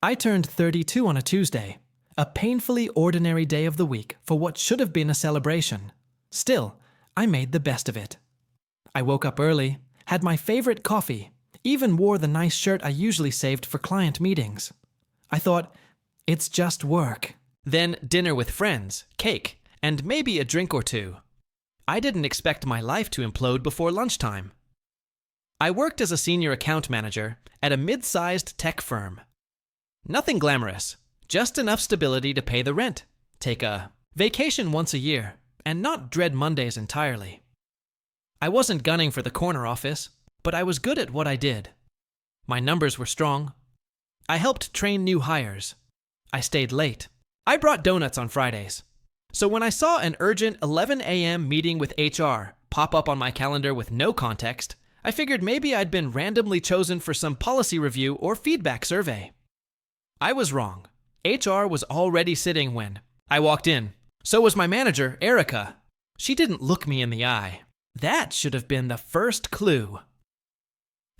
I turned 32 on a Tuesday, a painfully ordinary day of the week for what should have been a celebration. Still, I made the best of it. I woke up early, had my favorite coffee, even wore the nice shirt I usually saved for client meetings. I thought, it's just work. Then dinner with friends, cake, and maybe a drink or two. I didn't expect my life to implode before lunchtime. I worked as a senior account manager at a mid-sized tech firm. Nothing glamorous, just enough stability to pay the rent, take a vacation once a year, and not dread Mondays entirely. I wasn't gunning for the corner office, but I was good at what I did. My numbers were strong. I helped train new hires. I stayed late. I brought donuts on Fridays. So when I saw an urgent 11 a.m. meeting with HR pop up on my calendar with no context, I figured maybe I'd been randomly chosen for some policy review or feedback survey. I was wrong. HR was already sitting when I walked in. So was my manager, Erica. She didn't look me in the eye. That should have been the first clue.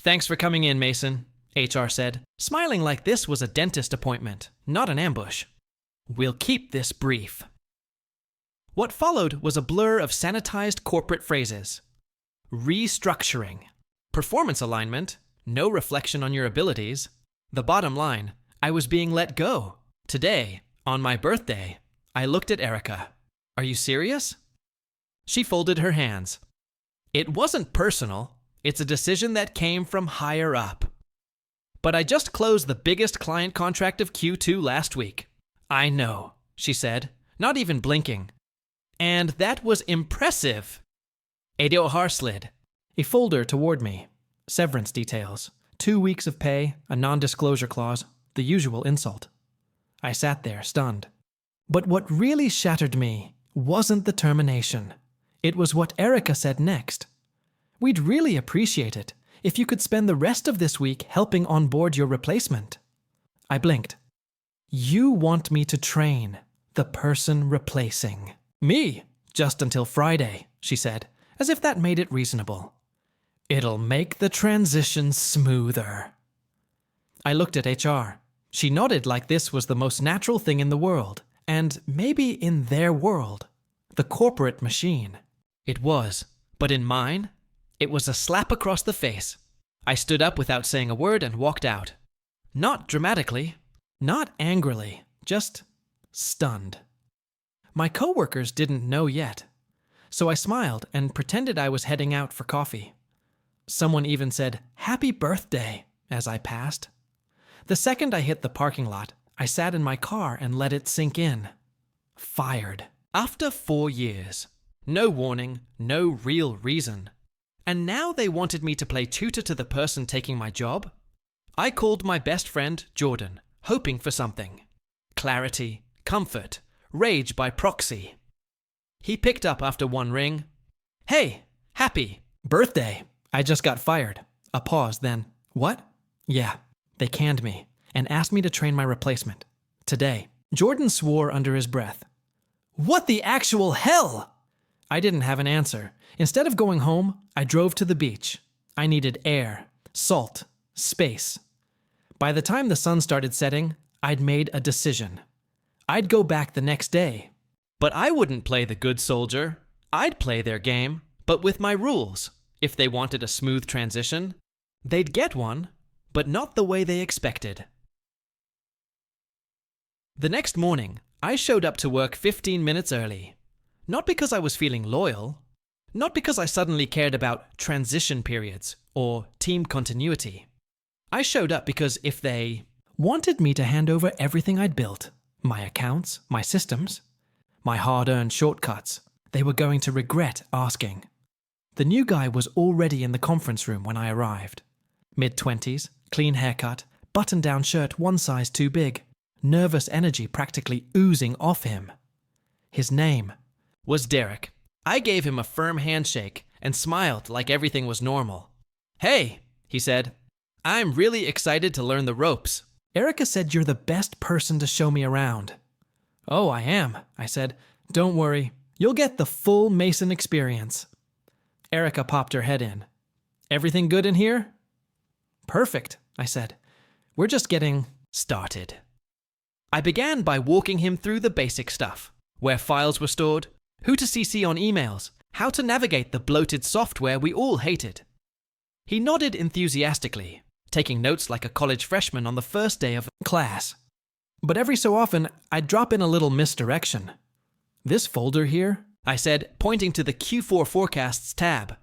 "Thanks for coming in, Mason," HR said, smiling like this was a dentist appointment, not an ambush. "We'll keep this brief." What followed was a blur of sanitized corporate phrases. Restructuring. Performance alignment. No reflection on your abilities. The bottom line, I was being let go. Today, on my birthday, I looked at Erica. "Are you serious?" She folded her hands. "It wasn't personal. It's a decision that came from higher up. But I just closed the biggest client contract of Q2 last week." "I know," she said, not even blinking. "And that was impressive." Adeo slid a folder toward me. Severance details. 2 weeks of pay, a non-disclosure clause, the usual insult. I sat there, stunned. But what really shattered me wasn't the termination. It was what Erica said next. "We'd really appreciate it if you could spend the rest of this week helping onboard your replacement." I blinked. "You want me to train the person replacing me just until Friday," she said, as if that made it reasonable. "It'll make the transition smoother." I looked at HR. She nodded like this was the most natural thing in the world, and maybe in their world, the corporate machine. It was, but in mine, it was a slap across the face. I stood up without saying a word and walked out. Not dramatically, not angrily, just stunned. My coworkers didn't know yet, so I smiled and pretended I was heading out for coffee. Someone even said, "Happy birthday," as I passed. The second I hit the parking lot, I sat in my car and let it sink in. Fired. After 4 years. No warning, no real reason. And now they wanted me to play tutor to the person taking my job? I called my best friend, Jordan, hoping for something. Clarity, comfort, rage by proxy. He picked up after one ring. "Hey, happy birthday. I just got fired." A pause, then, "What?" "Yeah, they canned me and asked me to train my replacement. Today." Jordan swore under his breath. "What the actual hell?" I didn't have an answer. Instead of going home, I drove to the beach. I needed air, salt, space. By the time the sun started setting, I'd made a decision. I'd go back the next day. But I wouldn't play the good soldier. I'd play their game, but with my rules. If they wanted a smooth transition, they'd get one, but not the way they expected. The next morning, I showed up to work 15 minutes early. Not because I was feeling loyal, not because I suddenly cared about transition periods or team continuity. I showed up because if they wanted me to hand over everything I'd built, my accounts, my systems, my hard-earned shortcuts, they were going to regret asking. The new guy was already in the conference room when I arrived. Mid-20s, clean haircut, button-down shirt one size too big, nervous energy practically oozing off him. His name was Derek. I gave him a firm handshake and smiled like everything was normal. "Hey," he said, "I'm really excited to learn the ropes." "Erica said you're the best person to show me around." "Oh, I am," I said. "Don't worry, you'll get the full Mason experience." Erica popped her head in. "Everything good in here?" "Perfect," I said. "We're just getting started. I began by walking him through the basic stuff: where files were stored, who to CC on emails, how to navigate the bloated software we all hated. He nodded enthusiastically, taking notes like a college freshman on the first day of class. But every so often, I'd drop in a little misdirection. "This folder here," I said, pointing to the Q4 Forecasts tab.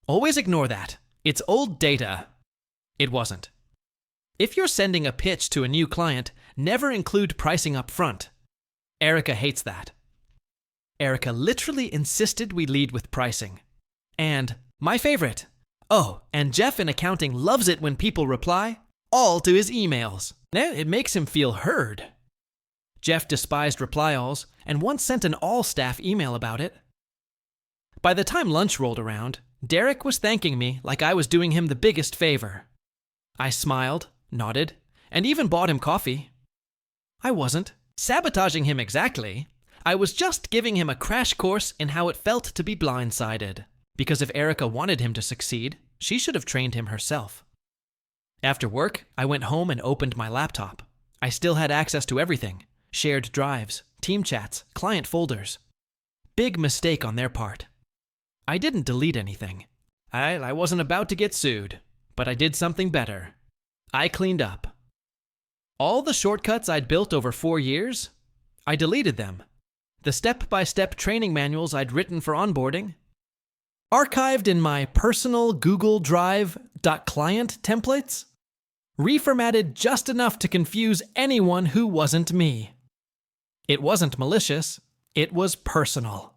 "Always ignore that. It's old data." It wasn't. If you're sending a pitch to a new client, never include pricing up front. Erica hates that. Erica literally insisted we lead with pricing. And, my favorite, oh, and Jeff in accounting loves it when people reply, all to his emails. Now it makes him feel heard. Jeff despised reply-alls and once sent an all-staff email about it. By the time lunch rolled around, Derek was thanking me like I was doing him the biggest favor. I smiled, nodded, and even bought him coffee. I wasn't sabotaging him exactly. I was just giving him a crash course in how it felt to be blindsided. Because if Erica wanted him to succeed, she should have trained him herself. After work, I went home and opened my laptop. I still had access to everything: shared drives, team chats, client folders. Big mistake on their part. I didn't delete anything. I wasn't about to get sued, but I did something better. I cleaned up. All the shortcuts I'd built over 4 years, I deleted them. The step-by-step training manuals I'd written for onboarding, archived in my personal Google Drive .client templates, reformatted just enough to confuse anyone who wasn't me. It wasn't malicious, it was personal.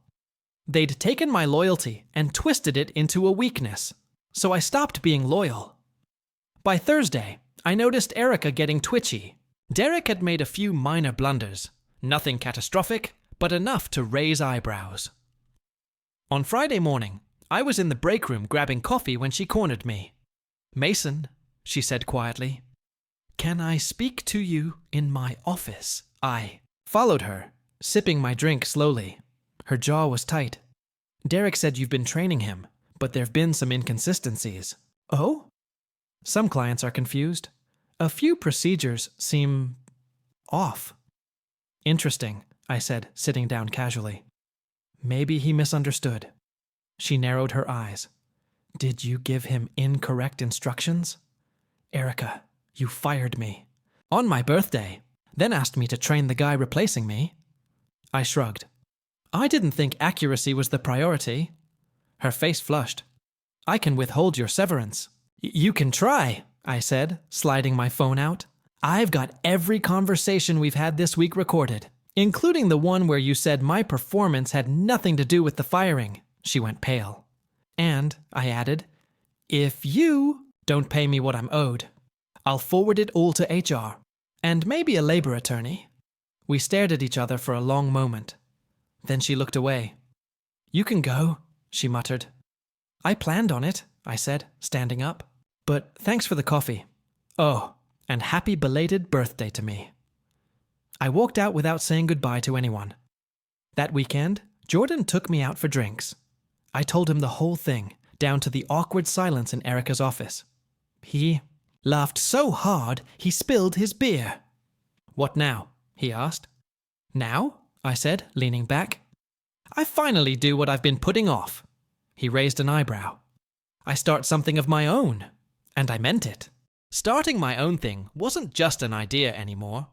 They'd taken my loyalty and twisted it into a weakness, so I stopped being loyal. By Thursday, I noticed Erica getting twitchy. Derek had made a few minor blunders, nothing catastrophic, but enough to raise eyebrows. On Friday morning, I was in the break room grabbing coffee when she cornered me. "Mason," she said quietly, "can I speak to you in my office?" I followed her, sipping my drink slowly. Her jaw was tight. "Derek said you've been training him, but there've been some inconsistencies." "Oh?" "Some clients are confused. A few procedures seem off." "Interesting," I said, sitting down casually. "Maybe he misunderstood." She narrowed her eyes. "Did you give him incorrect instructions?" "Erica, you fired me on my birthday, then asked me to train the guy replacing me." I shrugged. I didn't think accuracy was the priority. Her face flushed. "I can withhold your severance." You can try," I said, sliding my phone out. "I've got every conversation we've had this week recorded, including the one where you said my performance had nothing to do with the firing." She went pale. "And," I added, "if you don't pay me what I'm owed, I'll forward it all to HR, and maybe a labor attorney." We stared at each other for a long moment. Then she looked away. "You can go," she muttered. "I planned on it," I said, standing up. "But thanks for the coffee. Oh, and happy belated birthday to me." I walked out without saying goodbye to anyone. That weekend, Jordan took me out for drinks. I told him the whole thing, down to the awkward silence in Erica's office. He laughed so hard he spilled his beer. "What now?" he asked. "Now?" I said, leaning back. "I finally do what I've been putting off." He raised an eyebrow. "I start something of my own." And I meant it. Starting my own thing wasn't just an idea anymore.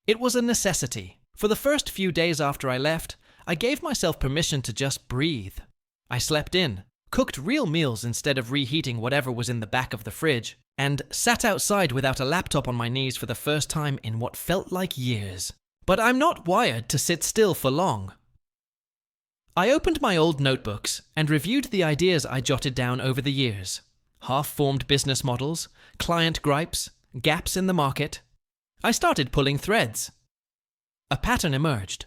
It was a necessity. For the first few days after I left, I gave myself permission to just breathe. I slept in, cooked real meals instead of reheating whatever was in the back of the fridge, and sat outside without a laptop on my knees for the first time in what felt like years. But I'm not wired to sit still for long. I opened my old notebooks and reviewed the ideas I jotted down over the years. Half-formed business models, client gripes, gaps in the market. I started pulling threads. A pattern emerged.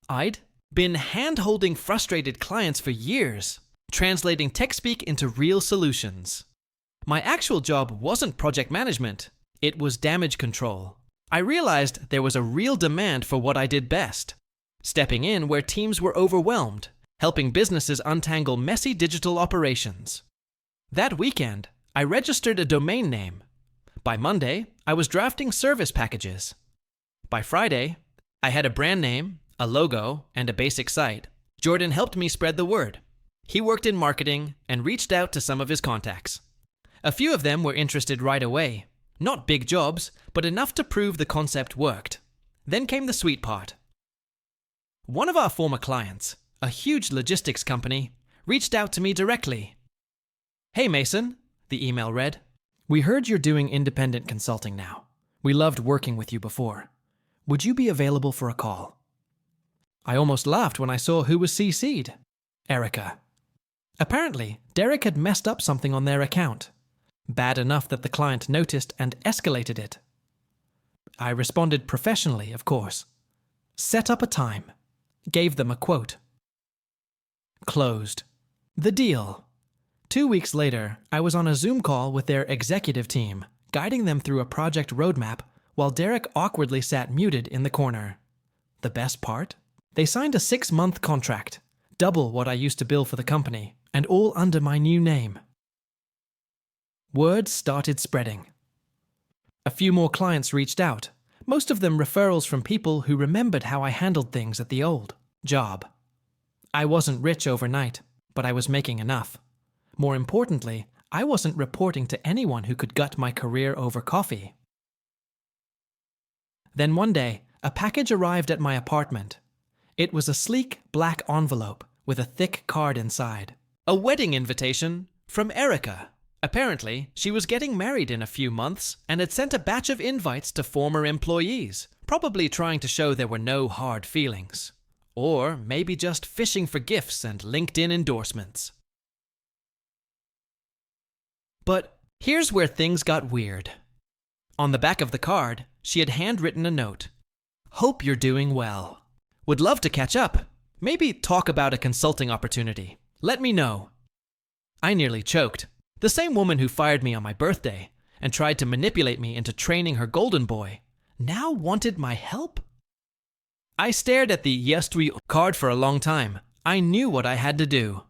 I'd been hand-holding frustrated clients for years, translating tech speak into real solutions. My actual job wasn't project management, it was damage control. I realized there was a real demand for what I did best, stepping in where teams were overwhelmed, helping businesses untangle messy digital operations. That weekend, I registered a domain name. By Monday, I was drafting service packages. By Friday, I had a brand name, a logo, and a basic site. Jordan helped me spread the word. He worked in marketing and reached out to some of his contacts. A few of them were interested right away. Not big jobs, but enough to prove the concept worked. Then came the sweet part. One of our former clients, a huge logistics company, reached out to me directly. "Hey Mason," the email read. "We heard you're doing independent consulting now. We loved working with you before. Would you be available for a call?" I almost laughed when I saw who was CC'd. Erica. Apparently, Derek had messed up something on their account. Bad enough that the client noticed and escalated it. I responded professionally, of course. Set up a time. Gave them a quote. Closed. The deal. 2 weeks later, I was on a Zoom call with their executive team, guiding them through a project roadmap while Derek awkwardly sat muted in the corner. The best part? They signed a 6-month contract, double what I used to bill for the company, and all under my new name. Word started spreading. A few more clients reached out, most of them referrals from people who remembered how I handled things at the old job. I wasn't rich overnight, but I was making enough. More importantly, I wasn't reporting to anyone who could gut my career over coffee. Then one day, a package arrived at my apartment. It was a sleek black envelope with a thick card inside. A wedding invitation from Erica. Apparently, she was getting married in a few months and had sent a batch of invites to former employees, probably trying to show there were no hard feelings. Or maybe just fishing for gifts and LinkedIn endorsements. But here's where things got weird. On the back of the card, she had handwritten a note. "Hope you're doing well. Would love to catch up. Maybe talk about a consulting opportunity. Let me know." I nearly choked. The same woman who fired me on my birthday and tried to manipulate me into training her golden boy now wanted my help? I stared at the "Yes we" card for a long time. I knew what I had to do.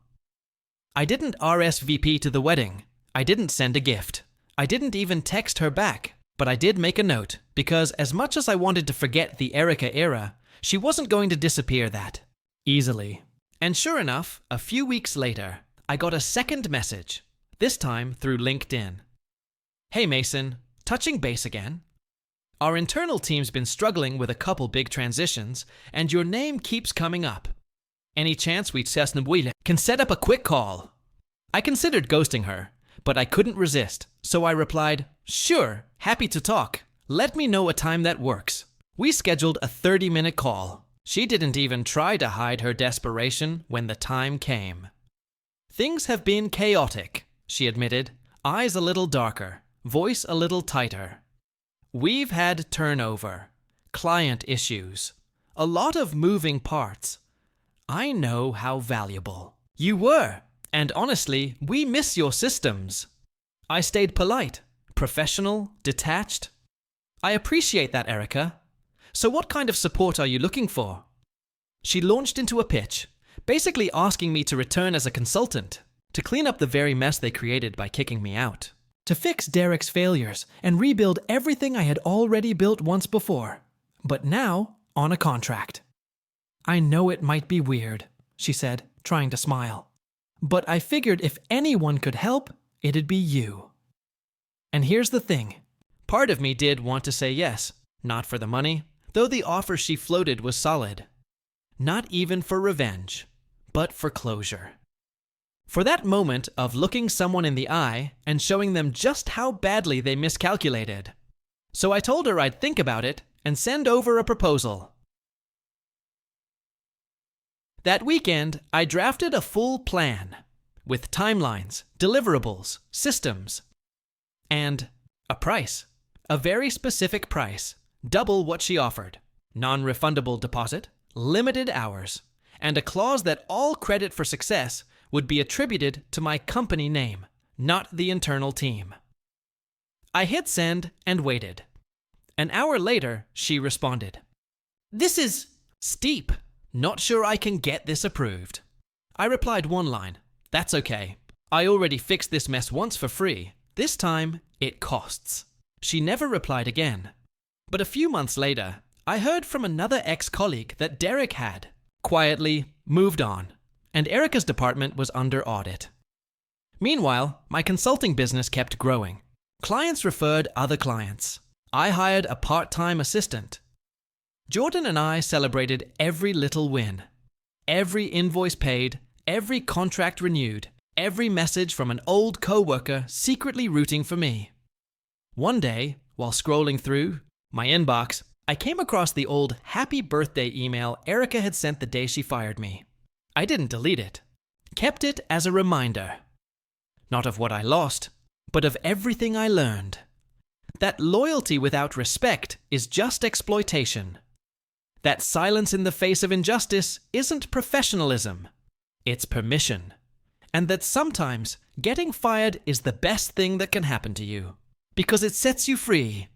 I didn't RSVP to the wedding. I didn't send a gift. I didn't even text her back. But I did make a note, because as much as I wanted to forget the Erica era, she wasn't going to disappear that easily. And sure enough, a few weeks later, I got a second message, this time through LinkedIn. "Hey Mason, touching base again. Our internal team's been struggling with a couple big transitions, and your name keeps coming up. Any chance we can set up a quick call?" I considered ghosting her, but I couldn't resist, so I replied, "Sure, happy to talk. Let me know a time that works." We scheduled a 30-minute call. She didn't even try to hide her desperation when the time came. "Things have been chaotic," she admitted, eyes a little darker, voice a little tighter. "We've had turnover, client issues, a lot of moving parts. I know how valuable you were, and honestly, we miss your systems." I stayed polite, professional, detached. "I appreciate that, Erica. So what kind of support are you looking for?" She launched into a pitch, basically asking me to return as a consultant, to clean up the very mess they created by kicking me out, to fix Derek's failures and rebuild everything I had already built once before, but now on a contract. "I know it might be weird," she said, trying to smile, "but I figured if anyone could help, it'd be you." And here's the thing. Part of me did want to say yes, not for the money, though the offer she floated was solid. Not even for revenge, but for closure. For that moment of looking someone in the eye and showing them just how badly they miscalculated. So I told her I'd think about it and send over a proposal. That weekend, I drafted a full plan, with timelines, deliverables, systems, and a price. A very specific price, double what she offered, non-refundable deposit, limited hours, and a clause that all credit for success would be attributed to my company name, not the internal team. I hit send and waited. An hour later, she responded. "This is steep. Not sure I can get this approved." I replied one line, "That's okay. I already fixed this mess once for free. This time, it costs." She never replied again. But a few months later, I heard from another ex-colleague that Derek had, quietly, moved on, and Erica's department was under audit. Meanwhile, my consulting business kept growing. Clients referred other clients. I hired a part-time assistant. Jordan and I celebrated every little win. Every invoice paid, every contract renewed, every message from an old co-worker secretly rooting for me. One day, while scrolling through my inbox, I came across the old happy birthday email Erica had sent the day she fired me. I didn't delete it. Kept it as a reminder. Not of what I lost, but of everything I learned. That loyalty without respect is just exploitation. That silence in the face of injustice isn't professionalism, it's permission. And that sometimes getting fired is the best thing that can happen to you, because it sets you free